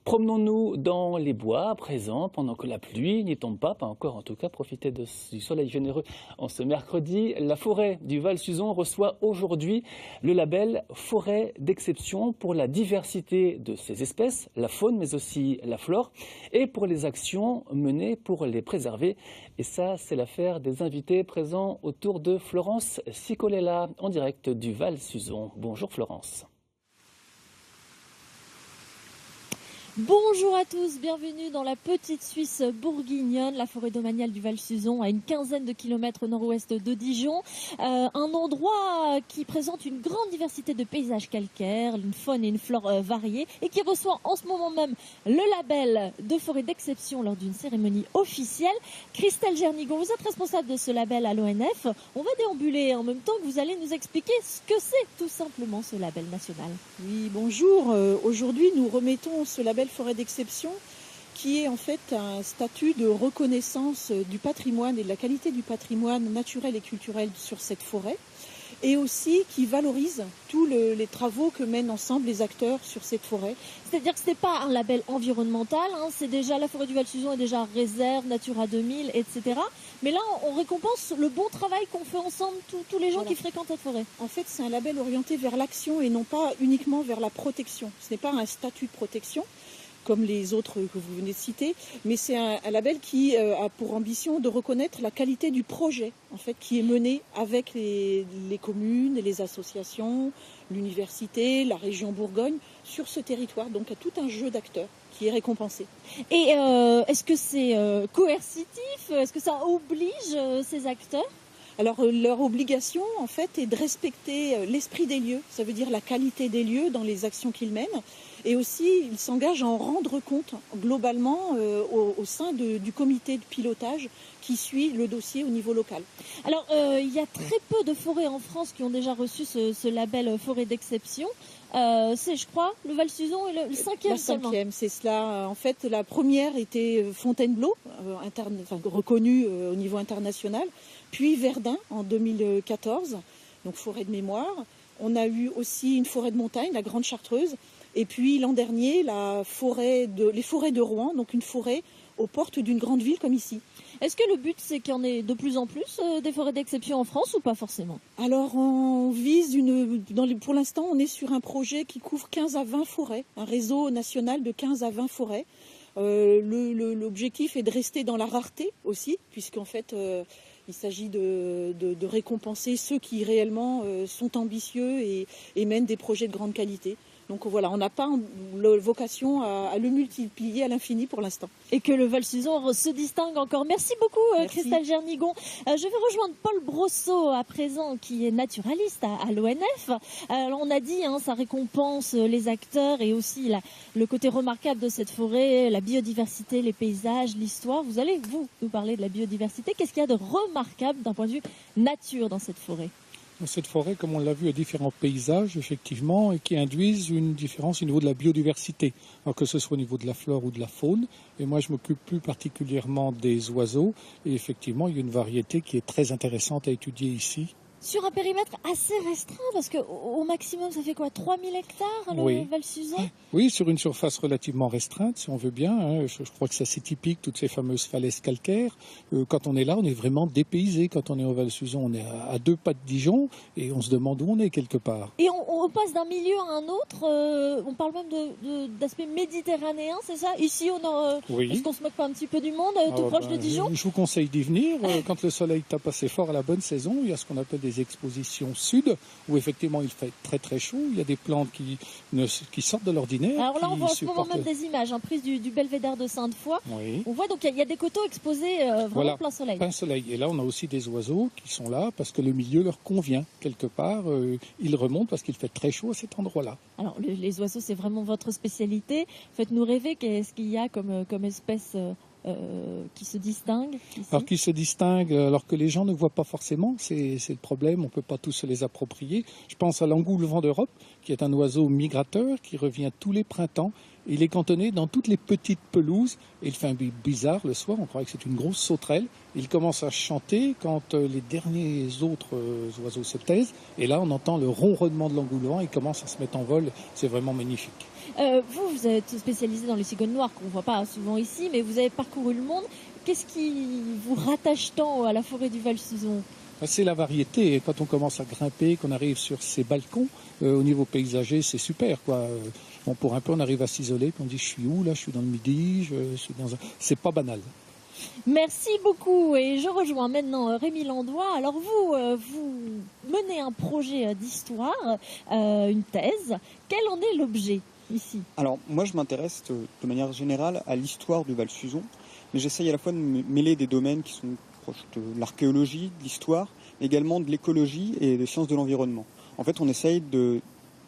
Promenons-nous dans les bois à présent, pendant que la pluie n'y tombe pas encore en tout cas. Profitez du soleil généreux en ce mercredi. La forêt du Val-Suzon reçoit aujourd'hui le label Forêt d'exception pour la diversité de ses espèces, la faune mais aussi la flore, et pour les actions menées pour les préserver. Et ça, c'est l'affaire des invités présents autour de Florence Cicolella, en direct du Val-Suzon. Bonjour Florence. Bonjour à tous, bienvenue dans la petite Suisse bourguignonne, la forêt domaniale du Val-Suzon, à une quinzaine de kilomètres au nord-ouest de Dijon. Un endroit qui présente une grande diversité de paysages calcaires, une faune et une flore variées, et qui reçoit en ce moment même le label de forêt d'exception lors d'une cérémonie officielle. Christelle Gernigon, vous êtes responsable de ce label à l'ONF. On va déambuler en même temps que vous allez nous expliquer ce que c'est tout simplement ce label national. Oui, bonjour. Aujourd'hui, nous remettons ce label forêt d'exception qui est en fait un statut de reconnaissance du patrimoine et de la qualité du patrimoine naturel et culturel sur cette forêt, et aussi qui valorise tous les travaux que mènent ensemble les acteurs sur cette forêt. C'est-à-dire que ce n'est pas un label environnemental, c'est déjà la forêt du Val-Suzon est déjà réserve, Natura 2000, etc. Mais là, on récompense le bon travail qu'on fait ensemble, tous les gens qui fréquentent cette forêt. En fait, c'est un label orienté vers l'action et non pas uniquement vers la protection. Ce n'est pas un statut de protection, comme les autres que vous venez de citer, mais c'est un label qui a pour ambition de reconnaître la qualité du projet en fait, qui est mené avec les communes, les associations, l'université, la région Bourgogne, sur ce territoire. Donc il y a tout un jeu d'acteurs qui est récompensé. Et est-ce que c'est coercitif? Est-ce que ça oblige ces acteurs? Alors leur obligation en fait est de respecter l'esprit des lieux, ça veut dire la qualité des lieux dans les actions qu'ils mènent, et aussi ils s'engagent à en rendre compte globalement au sein du comité de pilotage qui suit le dossier au niveau local. Alors il y a très peu de forêts en France qui ont déjà reçu ce label forêt d'exception. C'est, je crois, le Val-Suzon et le cinquième seulement. La cinquième, c'est cela. En fait, la première était Fontainebleau, reconnue au niveau international, puis Verdun en 2014, donc forêt de mémoire. On a eu aussi une forêt de montagne, la Grande Chartreuse, et puis l'an dernier, les forêts de Rouen, donc une forêt aux portes d'une grande ville comme ici. Est-ce que le but, c'est qu'il y en ait de plus en plus des forêts d'exception en France ou pas forcément? Alors, on vise pour l'instant, on est sur un projet qui couvre 15 à 20 forêts, un réseau national de 15 à 20 forêts. L'objectif est de rester dans la rareté aussi, puisqu'en fait, il s'agit de récompenser ceux qui réellement sont ambitieux et mènent des projets de grande qualité. Donc voilà, on n'a pas vocation à le multiplier à l'infini pour l'instant. Et que le Val-Suzon se distingue encore. Merci beaucoup Christelle Gernigon. Je vais rejoindre Paul Brosseau à présent, qui est naturaliste à l'ONF. Alors on a dit, ça récompense les acteurs et aussi le côté remarquable de cette forêt, la biodiversité, les paysages, l'histoire. Vous allez, nous parler de la biodiversité. Qu'est-ce qu'il y a de remarquable d'un point de vue nature dans cette forêt ? Cette forêt, comme on l'a vu, a différents paysages, effectivement, et qui induisent une différence au niveau de la biodiversité, alors que ce soit au niveau de la flore ou de la faune. Et moi, je m'occupe plus particulièrement des oiseaux. Et effectivement, il y a une variété qui est très intéressante à étudier ici. Sur un périmètre assez restreint, parce qu'au maximum, ça fait quoi, 3000 hectares, le Val-Suzon? Oui, sur une surface relativement restreinte, si on veut bien. Je crois que c'est assez typique, toutes ces fameuses falaises calcaires. Quand on est là, on est vraiment dépaysé. Quand on est au Val-Suzon, on est à 2 pas de Dijon et on se demande où on est quelque part. Et on passe d'un milieu à un autre. On parle même d'aspect méditerranéen, c'est ça? Ici, est-ce qu'on se moque pas un petit peu du monde, tout proche de Dijon? Je vous conseille d'y venir. Quand le soleil tape assez fort à la bonne saison, il y a ce qu'on appelle des expositions sud, où effectivement il fait très très chaud, il y a des plantes qui sortent de l'ordinaire. Alors là on voit en ce moment même des images, prises du belvédère de Sainte-Foy. Oui. On voit donc il y a des coteaux exposés vraiment plein soleil. Plein soleil. Et là on a aussi des oiseaux qui sont là parce que le milieu leur convient quelque part. Ils remontent parce qu'il fait très chaud à cet endroit-là. Alors les oiseaux, c'est vraiment votre spécialité. Faites-nous rêver, qu'est-ce qu'il y a comme espèce qui se distingue ici? Alors qui se distingue, alors que les gens ne voient pas forcément, c'est le problème, on ne peut pas tous se les approprier. Je pense à l'engoulevent d'Europe, qui est un oiseau migrateur qui revient tous les printemps. Il est cantonné dans toutes les petites pelouses et il fait un bruit bizarre le soir, on croirait que c'est une grosse sauterelle. Il commence à chanter quand les derniers autres oiseaux se taisent et là on entend le ronronnement de l'engoulevent, il commence à se mettre en vol, c'est vraiment magnifique. Vous êtes spécialisé dans les cigognes noires qu'on ne voit pas souvent ici, mais vous avez parcouru le monde. Qu'est-ce qui vous rattache tant à la forêt du Val-Suzon ? C'est la variété. Quand on commence à grimper, qu'on arrive sur ces balcons, au niveau paysager, c'est super, quoi. Bon, pour un peu, on arrive à s'isoler, puis on dit, je suis où là? Je suis dans le Midi, je suis dans un... C'est pas banal. Merci beaucoup et je rejoins maintenant Rémi Landois. Alors vous menez un projet d'histoire, une thèse. Quel en est l'objet ici ? Alors moi je m'intéresse de manière générale à l'histoire du Val-Suzon, mais j'essaye à la fois de mêler des domaines qui sont proches de l'archéologie, de l'histoire, mais également de l'écologie et des sciences de l'environnement. En fait on essaye de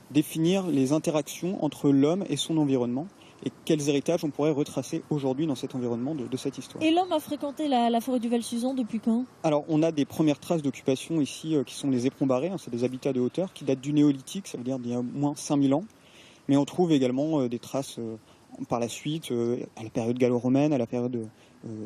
définir les interactions entre l'homme et son environnement, et quels héritages on pourrait retracer aujourd'hui dans cet environnement de cette histoire. Et l'homme a fréquenté la forêt du Val-Suzon depuis quand ? Alors on a des premières traces d'occupation ici qui sont les éperons barrés, c'est des habitats de hauteur qui datent du néolithique, ça veut dire d'il y a au moins 5000 ans. Mais on trouve également des traces par la suite, à la période gallo-romaine, à la période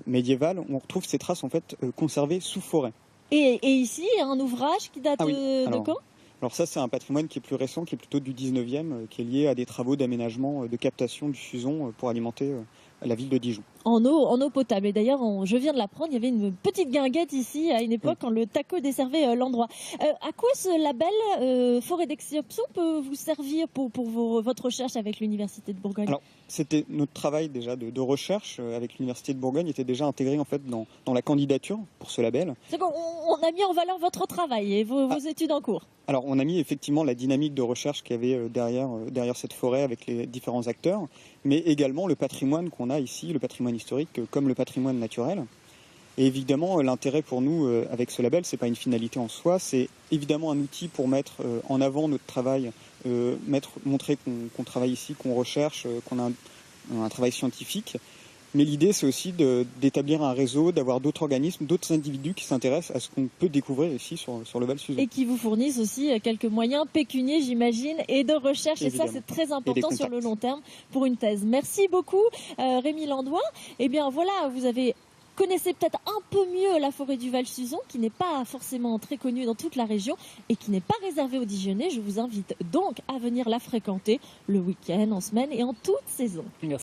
médiévale. On retrouve ces traces en fait conservées sous forêt. Et ici, il y a un ouvrage qui date de quand ? Alors ça, c'est un patrimoine qui est plus récent, qui est plutôt du 19e, qui est lié à des travaux d'aménagement, de captation du Suzon pour alimenter la ville de Dijon. En eau potable. Et d'ailleurs, je viens de l'apprendre, il y avait une petite guinguette ici à une époque quand le TACO desservait l'endroit. À quoi ce label Forêt d'Exception peut vous servir pour votre recherche avec l'Université de Bourgogne ? Alors, c'était notre travail déjà de recherche avec l'Université de Bourgogne était déjà intégré en fait dans la candidature pour ce label. C'est qu'on a mis en valeur votre travail et vos études en cours. Alors, on a mis effectivement la dynamique de recherche qu'il y avait derrière cette forêt avec les différents acteurs, mais également le patrimoine qu'on a ici, le patrimoine historique comme le patrimoine naturel. Et évidemment, l'intérêt pour nous avec ce label, c'est pas une finalité en soi, c'est évidemment un outil pour mettre en avant notre travail, montrer qu'on travaille ici, qu'on recherche, qu'on a un travail scientifique. Mais l'idée, c'est aussi d'établir un réseau, d'avoir d'autres organismes, d'autres individus qui s'intéressent à ce qu'on peut découvrir ici sur le Val-Suzon. Et qui vous fournissent aussi quelques moyens pécuniers, j'imagine, et de recherche. Évidemment. Et ça, c'est très important sur le long terme pour une thèse. Merci beaucoup, Rémi Landois. Eh bien, voilà, connaissez peut-être un peu mieux la forêt du Val-Suzon, qui n'est pas forcément très connue dans toute la région et qui n'est pas réservée aux Dijonnais. Je vous invite donc à venir la fréquenter le week-end, en semaine et en toute saison. Merci.